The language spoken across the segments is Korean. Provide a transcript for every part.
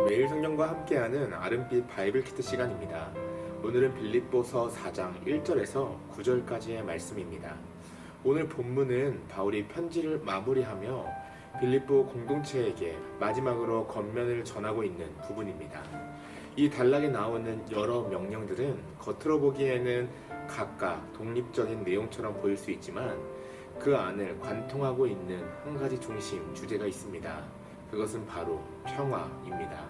매일 성경과 함께하는 아름빛 바이블 키트 시간입니다. 오늘은 빌립보서 4장 1절에서 9절까지의 말씀입니다. 오늘 본문은 바울이 편지를 마무리하며 빌립보 공동체에게 마지막으로 권면을 전하고 있는 부분입니다. 이 단락에 나오는 여러 명령들은 겉으로 보기에는 각각 독립적인 내용처럼 보일 수 있지만 그 안을 관통하고 있는 한 가지 중심 주제가 있습니다. 그것은 바로 평화입니다.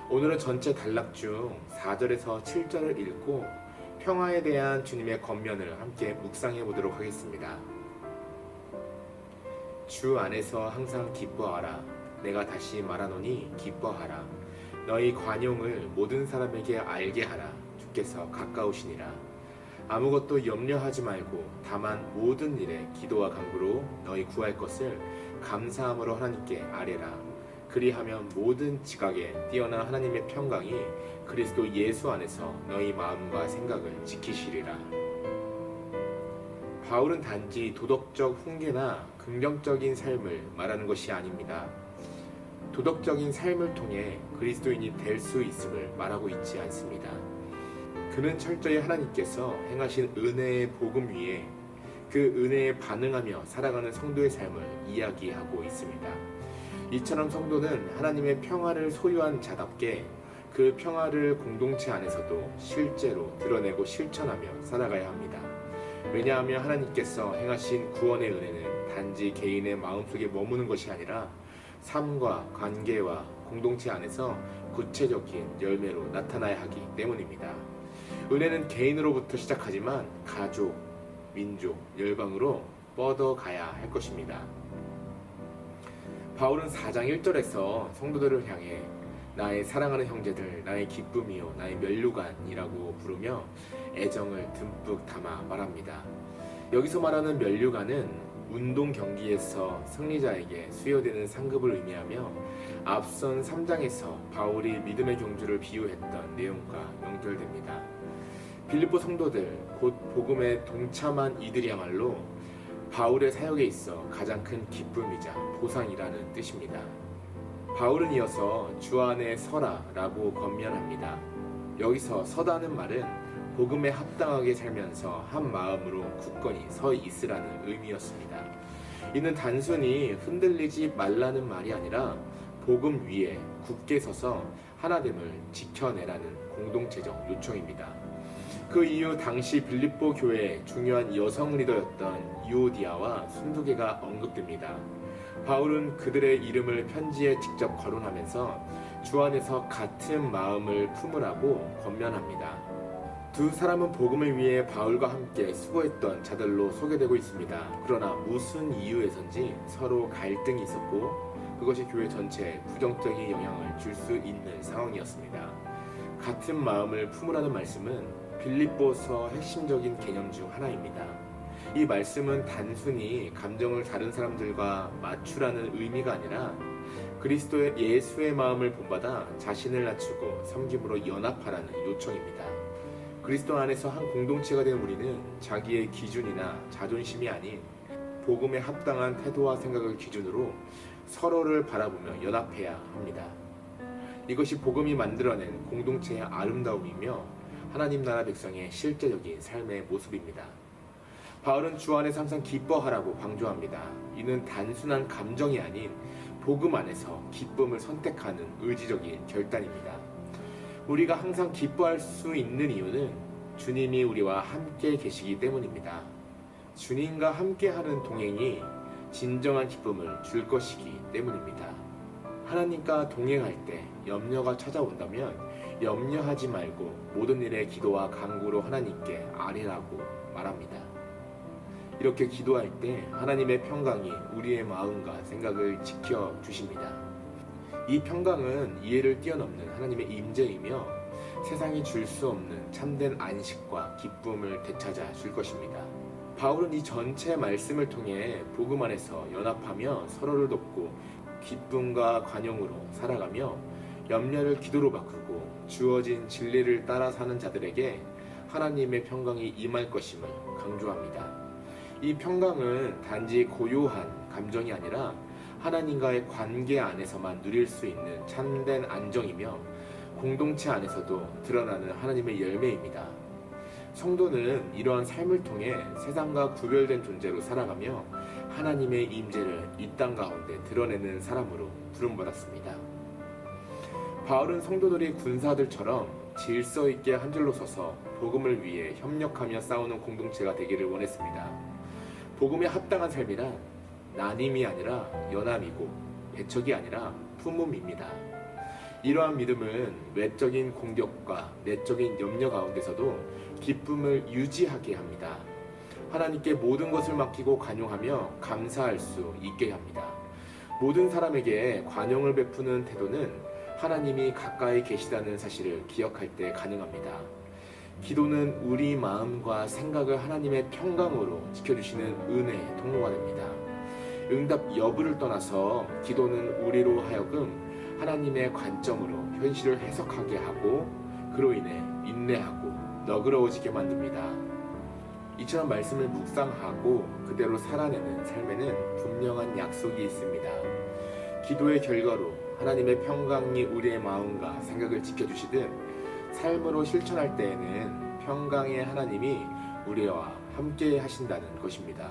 오늘은 전체 단락 중 4절에서 7절을 읽고 평화에 대한 주님의 권면을 함께 묵상해 보도록 하겠습니다. 주 안에서 항상 기뻐하라. 내가 다시 말하노니 기뻐하라. 너희 관용을 모든 사람에게 알게 하라. 주께서 가까우시니라. 아무것도 염려하지 말고 다만 모든 일에 기도와 간구로 너희 구할 것을 감사함으로 하나님께 아뢰라. 그리하면 모든 지각에 뛰어난 하나님의 평강이 그리스도 예수 안에서 너희 마음과 생각을 지키시리라. 바울은 단지 도덕적 훈계나 긍정적인 삶을 말하는 것이 아닙니다. 도덕적인 삶을 통해 그리스도인이 될 수 있음을 말하고 있지 않습니다. 그는 철저히 하나님께서 행하신 은혜의 복음 위에 그 은혜에 반응하며 살아가는 성도의 삶을 이야기하고 있습니다. 이처럼 성도는 하나님의 평화를 소유한 자답게 그 평화를 공동체 안에서도 실제로 드러내고 실천하며 살아가야 합니다. 왜냐하면 하나님께서 행하신 구원의 은혜는 단지 개인의 마음속에 머무는 것이 아니라 삶과 관계와 공동체 안에서 구체적인 열매로 나타나야 하기 때문입니다. 은혜는 개인으로부터 시작하지만 가족, 민족, 열방으로 뻗어가야 할 것입니다. 바울은 4장 1절에서 성도들을 향해 나의 사랑하는 형제들, 나의 기쁨이요, 나의 면류관이라고 부르며 애정을 듬뿍 담아 말합니다. 여기서 말하는 면류관은 운동 경기에서 승리자에게 수여되는 상급을 의미하며 앞선 3장에서 바울이 믿음의 경주를 비유했던 내용과 연결됩니다. 빌립보 성도들, 곧 복음에 동참한 이들이야말로 바울의 사역에 있어 가장 큰 기쁨이자 보상이라는 뜻입니다. 바울은 이어서 주 안에 서라라고 권면합니다. 여기서 서다는 말은 복음에 합당하게 살면서 한 마음으로 굳건히 서 있으라는 의미였습니다. 이는 단순히 흔들리지 말라는 말이 아니라 복음 위에 굳게 서서 하나됨을 지켜내라는 공동체적 요청입니다. 그 이후 당시 빌립보 교회의 중요한 여성 리더였던 유오디아와 순두개가 언급됩니다. 바울은 그들의 이름을 편지에 직접 거론하면서 주 안에서 같은 마음을 품으라고 권면합니다. 두 사람은 복음을 위해 바울과 함께 수고했던 자들로 소개되고 있습니다. 그러나 무슨 이유에선지 서로 갈등이 있었고 그것이 교회 전체에 부정적인 영향을 줄 수 있는 상황이었습니다. 같은 마음을 품으라는 말씀은 빌립보서 핵심적인 개념 중 하나입니다. 이 말씀은 단순히 감정을 다른 사람들과 맞추라는 의미가 아니라 그리스도의 예수의 마음을 본받아 자신을 낮추고 섬김으로 연합하라는 요청입니다. 그리스도 안에서 한 공동체가 된 우리는 자기의 기준이나 자존심이 아닌 복음에 합당한 태도와 생각을 기준으로 서로를 바라보며 연합해야 합니다. 이것이 복음이 만들어낸 공동체의 아름다움이며 하나님 나라 백성의 실제적인 삶의 모습입니다. 바울은 주 안에서 항상 기뻐하라고 강조합니다. 이는 단순한 감정이 아닌 복음 안에서 기쁨을 선택하는 의지적인 결단입니다. 우리가 항상 기뻐할 수 있는 이유는 주님이 우리와 함께 계시기 때문입니다. 주님과 함께하는 동행이 진정한 기쁨을 줄 것이기 때문입니다. 하나님과 동행할 때 염려가 찾아온다면 염려하지 말고 모든 일에 기도와 간구로 하나님께 아뢰라고 말합니다. 이렇게 기도할 때 하나님의 평강이 우리의 마음과 생각을 지켜주십니다. 이 평강은 이해를 뛰어넘는 하나님의 임재이며 세상이 줄 수 없는 참된 안식과 기쁨을 되찾아 줄 것입니다. 바울은 이 전체 말씀을 통해 복음 안에서 연합하며 서로를 돕고 기쁨과 관용으로 살아가며 염려를 기도로 바꾸고 주어진 진리를 따라 사는 자들에게 하나님의 평강이 임할 것임을 강조합니다. 이 평강은 단지 고요한 감정이 아니라 하나님과의 관계 안에서만 누릴 수 있는 참된 안정이며 공동체 안에서도 드러나는 하나님의 열매입니다. 성도는 이러한 삶을 통해 세상과 구별된 존재로 살아가며 하나님의 임재를 이 땅 가운데 드러내는 사람으로 부름받았습니다. 바울은 성도들이 군사들처럼 질서 있게 한 줄로 서서 복음을 위해 협력하며 싸우는 공동체가 되기를 원했습니다. 복음에 합당한 삶이란 나눔이 아니라 연함이고 배척이 아니라 품음입니다. 이러한 믿음은 외적인 공격과 내적인 염려 가운데서도 기쁨을 유지하게 합니다. 하나님께 모든 것을 맡기고 관용하며 감사할 수 있게 합니다. 모든 사람에게 관용을 베푸는 태도는 하나님이 가까이 계시다는 사실을 기억할 때 가능합니다. 기도는 우리 마음과 생각을 하나님의 평강으로 지켜주시는 은혜의 통로가 됩니다. 응답 여부를 떠나서 기도는 우리로 하여금 하나님의 관점으로 현실을 해석하게 하고 그로 인해 인내하고 너그러워지게 만듭니다. 이처럼 말씀을 묵상하고 그대로 살아내는 삶에는 분명한 약속이 있습니다. 기도의 결과로 하나님의 평강이 우리의 마음과 생각을 지켜주시듯 삶으로 실천할 때에는 평강의 하나님이 우리와 함께 하신다는 것입니다.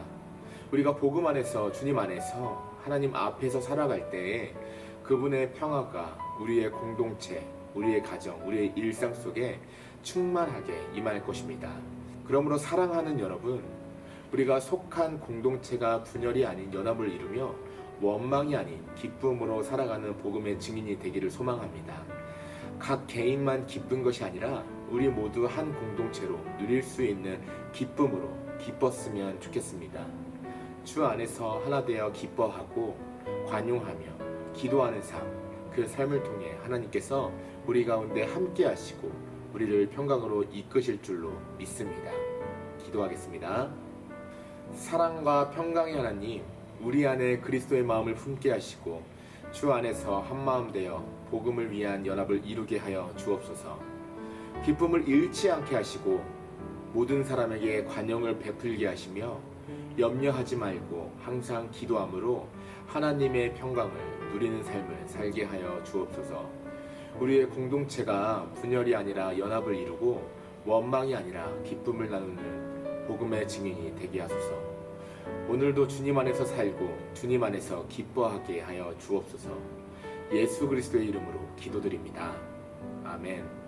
우리가 복음 안에서 주님 안에서 하나님 앞에서 살아갈 때에 그분의 평화가 우리의 공동체, 우리의 가정, 우리의 일상 속에 충만하게 임할 것입니다. 그러므로 사랑하는 여러분, 우리가 속한 공동체가 분열이 아닌 연합을 이루며 원망이 아닌 기쁨으로 살아가는 복음의 증인이 되기를 소망합니다. 각 개인만 기쁜 것이 아니라 우리 모두 한 공동체로 누릴 수 있는 기쁨으로 기뻤으면 좋겠습니다. 주 안에서 하나 되어 기뻐하고 관용하며 기도하는 삶, 그 삶을 통해 하나님께서 우리 가운데 함께 하시고 우리를 평강으로 이끄실 줄로 믿습니다. 기도하겠습니다. 사랑과 평강의 하나님, 우리 안에 그리스도의 마음을 품게 하시고 주 안에서 한마음 되어 복음을 위한 연합을 이루게 하여 주옵소서. 기쁨을 잃지 않게 하시고 모든 사람에게 관용을 베풀게 하시며 염려하지 말고 항상 기도함으로 하나님의 평강을 누리는 삶을 살게 하여 주옵소서. 우리의 공동체가 분열이 아니라 연합을 이루고 원망이 아니라 기쁨을 나누는 복음의 증인이 되게 하소서. 오늘도 주님 안에서 살고 주님 안에서 기뻐하게 하여 주옵소서. 예수 그리스도의 이름으로 기도드립니다. 아멘.